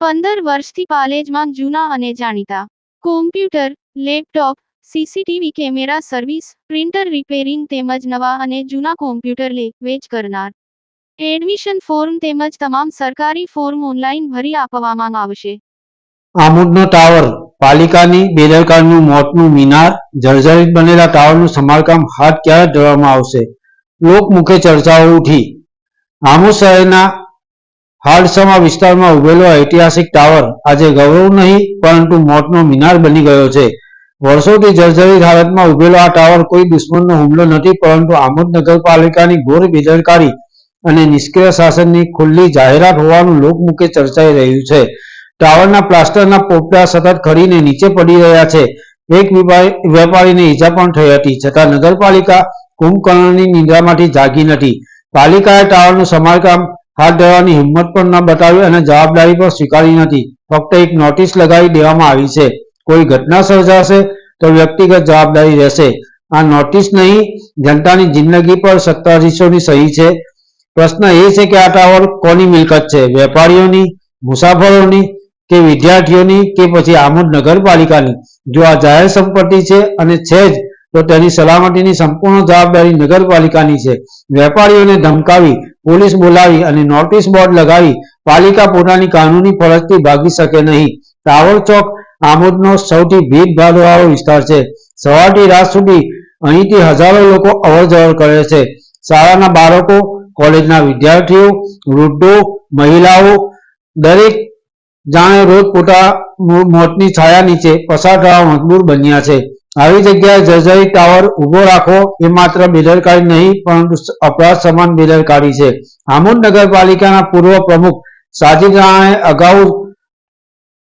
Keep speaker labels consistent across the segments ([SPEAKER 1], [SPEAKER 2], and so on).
[SPEAKER 1] 15 વર્ષથી પાલેજમાં જૂના અને જાણીતા computer, laptop, CCTV camera service, printer repairing તેમજ નવા અને જૂના કોમ્પ્યુટર લે વેચ કરનાર. એડમિશન ફોર્મ તેમજ તમામ સરકારી ફોર્મ ઓનલાઈન ભરી આપવામાં આવશે.
[SPEAKER 2] આમોદનો ટાવર, પાલિકાની બેદરકારીનું મોતનું મિનાર, જર્જરિત બનેલા ટાવરનું સમારકામ હાથ ક્યારે ધરવામાં આવશે? લોકમુખે ચર્ચાઓ ઉઠી. આમોદ શહેરના હાડસમા વિસ્તારમાં ઉભેલો ઐતિહાસિક ટાવર આજે ગૌરવ નહીં પરંતુ મોતનો મિનાર બની ગયો છે. વર્ષોથી જર્જરિત હાલતમાં ઉભેલો આ ટાવર કોઈ દુશ્મનનો હુમલો નથી પરંતુ આમોદ નગરપાલિકાની ઘોર બેદરકારી અને નિષ્ક્રિય શાસનની ખુલ્લી જાહેરાત હોવાનું લોકમુખે ચર્ચાઈ રહ્યું છે. ટાવરના પ્લાસ્ટરના પોપડા સતત ખરીને નીચે પડી રહ્યા છે. એક વેપારીને ઈજા પણ થઈ હતી, છતાં નગરપાલિકા કુંભકર્ણની નિંદ્રામાંથી જાગી નથી. પાલિકાએ ટાવરનું સમારકામ હાથ ધરવાની હિંમત પણ ન બતાવી અને જવાબદારી પણ સ્વીકારી નથી. ફક્ત એક નોટિસ લગાવી દેવામાં આવી છે. કોઈ ઘટના સર્જાશે તો વ્યક્તિગત જવાબદારી રહેશે. આ નોટિસ નહીં, જનતાની જિંદગી પર સત્તાધીશોની સહી છે. પ્રશ્ન એ છે કે આ ટાવર કોની મિલકત છે? વેપારીઓની, મુસાફરોની કે વિદ્યાર્થીઓની કે પછી આમોદ નગરપાલિકાની? જો આ જાહેર સંપત્તિ છે અને છે જ તો તેની સલામતીની સંપૂર્ણ જવાબદારી નગરપાલિકાની છે. વેપારીઓને ધમકાવી, પોલીસ બોલાવી અને નોટિસ બોર્ડ લગાવી પાલિકા પોતાની કાનૂની ફરજથી ભાગી શકે નહીં. ટાવર ચોક આમોદનો સૌથી ભીડભાડવાળો વિસ્તાર છે. સવારથી રાત સુધી અહીંથી હજારો લોકો અવરજવર કરે છે. શાળાના બાળકો, કોલેજના વિદ્યાર્થીઓ, વૃદ્ધો, મહિલાઓ દરેક જાણે રોજ પોતાના મોતની છાયા નીચે પસાર થવા મજબૂર બન્યા છે. આવી જગ્યાએ જર્જરિત ટાવર ઉભો રાખવો એ માત્ર બેદરકારી નહીં પરંતુ અપરાધ સમાન બેદરકારી છે. આમોદ નગરપાલિકાના પૂર્વ પ્રમુખ સાજિદ રાણાએ અગાઉ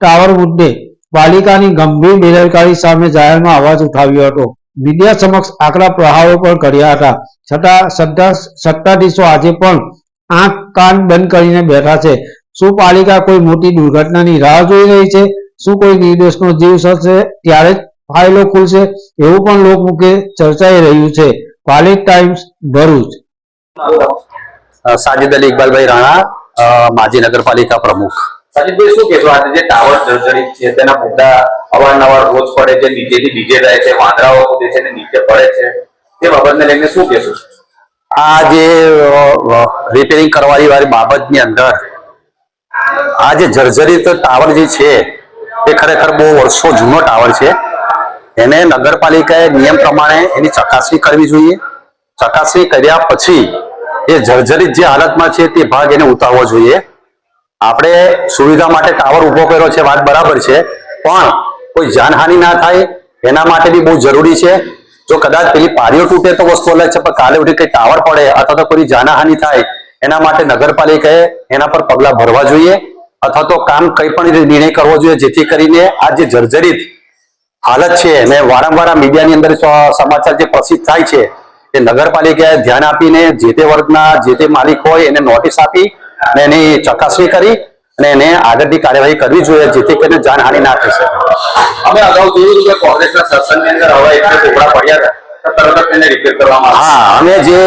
[SPEAKER 2] ટાવર મુદ્દે પાલિકાની ગંભીર બેદરકારી સામે જાહેરમાં અવાજ ઉઠાવ્યો હતો. મીડિયા સમક્ષ આકરા પ્રહારો પણ કર્યા હતા. છતાં સત્તાધીશો આજે પણ આંખ કાન બંધ કરીને બેઠા છે. શું પાલિકા કોઈ મોટી દુર્ઘટનાની રાહ જોઈ રહી છે? શું કોઈ નિર્દોષનો જીવ સડશે ત્યારે જ ફાઇલો ખુલશે? એવું પણ લોકમુખે ચર્ચાઈ રહ્યું છે. પાલેજ ટાઈમ્સ, ભરૂચ.
[SPEAKER 3] સાજિદ અલી ઇકબાલભાઈ રાણા, માજી નગરપાલિકા પ્રમુખ.
[SPEAKER 4] સાજિદભાઈ, શું કહેશો? આજે જે ટાવર જર્જરિત છે તેના મુદ્દા અવારનવાર રોજ પડે છે, નીચેથી બીજે જાય છે, વાંદરાઓ કૂદે છે ને નીચે પડે છે, તે બાબતને લઈને શું કહેશો?
[SPEAKER 3] આ જે રિપેરિંગ કરવાની વાળી બાબતની અંદર આ જે જર્જરિત ટાવર જે છે એ ખરેખર બહુ વર્ષો જૂનો ટાવર છે. એને નગરપાલિકાએ નિયમ પ્રમાણે એની ચકાસણી કરવી જોઈએ. ચકાસણી કર્યા પછી એ જર્જરિત જે હાલતમાં છે તે ભાગ એને ઉતારવો જોઈએ. આપણે સુવિધા માટે ટાવર ઉભો કર્યો છે, વાત બરાબર છે, પણ કોઈ જાનહાનિ ના થાય એના માટે બી બહુ જરૂરી છે. જો કદાચ પેલી પારીઓ તૂટે તો વસ્તુ અલગ છે, પણ કાલે ઉઠી કઈ ટાવર પડે અથવા તો કોઈ જાનહાનિ થાય એના માટે નગરપાલિકાએ એના પર પગલા ભરવા જોઈએ અથવા તો કામ કઈ પણ નિર્ણય કરવો જોઈએ જેથી કરીને આ જે જર્જરિત હાલત છે અને વારંવાર મીડિયાની અંદર સમાચાર જે પ્રસિદ્ધ થાય છે એ નગરપાલિકાએ ધ્યાન આપીને જે તે વર્ગના જે તે માલિક હોય એને નોટિસ આપી અને એની ચકાસણી કરી અને એને આગળની કાર્યવાહી કરવી જોઈએ જેથી કરીને જાનહાનિ ના થઈ શકે.
[SPEAKER 4] અમે અગાઉ જોયું કે કોંગ્રેસના શાસનની અંદર હવે એટલે ટુકડા પડ્યા હતા, તરત એને રિપેર કરવામાં
[SPEAKER 3] હા, અમે જે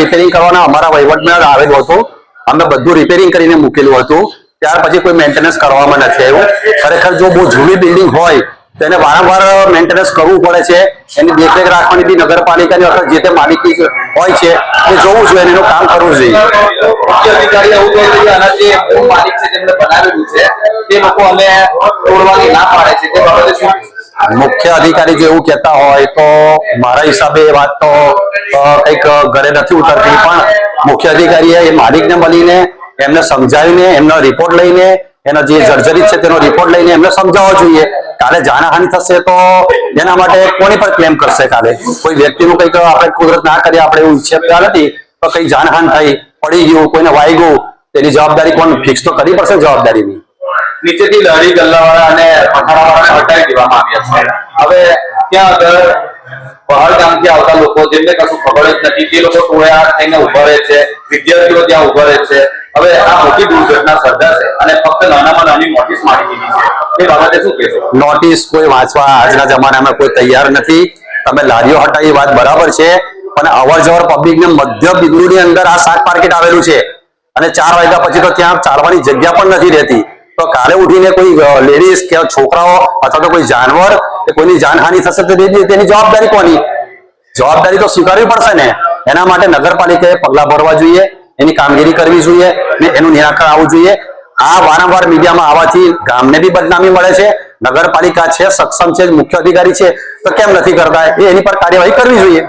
[SPEAKER 3] રિપેરિંગ કરવાના અમારા વહીવટમાં આવેલું હતું, અમે બધું રિપેરિંગ કરીને મૂકેલું હતું. ત્યાર પછી કોઈ મેન્ટેનન્સ કરવામાં નથી આવ્યું. ખરેખર જો બહુ જૂની બિલ્ડિંગ હોય તો એને વારંવાર મેન્ટેનન્સ કરવું પડે છે. એની દેખરેખ રાખવાની બી નગરપાલિકાની અથવા જે તે માલિકી હોય છે એ જોવું જોઈએ, એનું કામ કરવું જોઈએ.
[SPEAKER 4] મુખ્ય અધિકારી એવું કહે છે કે આના જે માલિક છે જેમને બનાવેલું છે તે લોકો અમે તોડવાની ના પાડે છે, તે બાબતે શું?
[SPEAKER 3] મુખ્ય અધિકારી જો એવું કહેતા હોય તો મારા હિસાબે એ વાત તો કંઈક ઘરે નથી ઉતરતી, પણ મુખ્ય અધિકારીએ એ માલિકને મળીને એમને સમજાવીને એમનો રિપોર્ટ લઈને એનો જે જર્જરિત છે તેનો રિપોર્ટ લઈને એમને સમજાવવો જોઈએ. કાલે જાનહાનિ થશે તો એના માટે કોની પર ક્લેમ કરશે? કાલે કોઈ વ્યક્તિનું કંઈક આપણે કુદરત ના કરીએ, આપણે એવું ઈચ્છતા નથી, તો કઈ જાનહાનિ થઈ, પડી ગયું, કોઈને વાગ્યું, તેની જવાબદારી કોણ ફિક્સ તો કરવી પડશે જવાબદારીની.
[SPEAKER 4] નીચેથી લહેરી ગલ્લાવાળા અને પથારાવાળાને હટાવી દેવામાં આવ્યા છે. હવે ત્યાં આગળ પહાડગામથી આવતા લોકો જેમને કશું ખબર જ નથી તે લોકો ટોળા થઈને ઉભા રહે છે, વિદ્યાર્થીઓ ત્યાં ઉભા રહે છે. હવે આ મોટી દુર્ઘટના સર્જાશે અને ફક્ત નાનામાં નાની નોટિસ માંગી દીધી છે, તે બાબતે શું કહેશો?
[SPEAKER 3] નોટિસ કોઈ વાંચવા આજના જમાનામાં કોઈ તૈયાર નથી. તમે લારીઓ હટાવી વાત બરાબર છે, પણ અવર જવર પબ્લિકને મધ્ય બિંદુની અંદર આ શાક માર્કેટ આવેલું છે અને 4 વાગ્યા પછી તો ત્યાં ચાલવાની જગ્યા પણ નથી રહેતી. તો કાલે ઉઠીને કોઈ લેડીઝ કે છોકરાઓ અથવા તો કોઈ જાનવર કે કોઈની જાનહાનિ થશે તો તેની જવાબદારી કોની? જવાબદારી તો સ્વીકારવી પડશે ને. એના માટે નગરપાલિકાએ પગલા ભરવા જોઈએ, એની કામગીરી કરવી જોઈએ ને એનું નિરાકરણ આવવું જોઈએ. આ વારંવાર મીડિયામાં આવવાથી ગામને બી બદનામી મળે છે. નગરપાલિકા છે, સક્ષમ છે, મુખ્ય અધિકારી છે, તો કેમ નથી કરતા? એની પર કાર્યવાહી કરવી જોઈએ.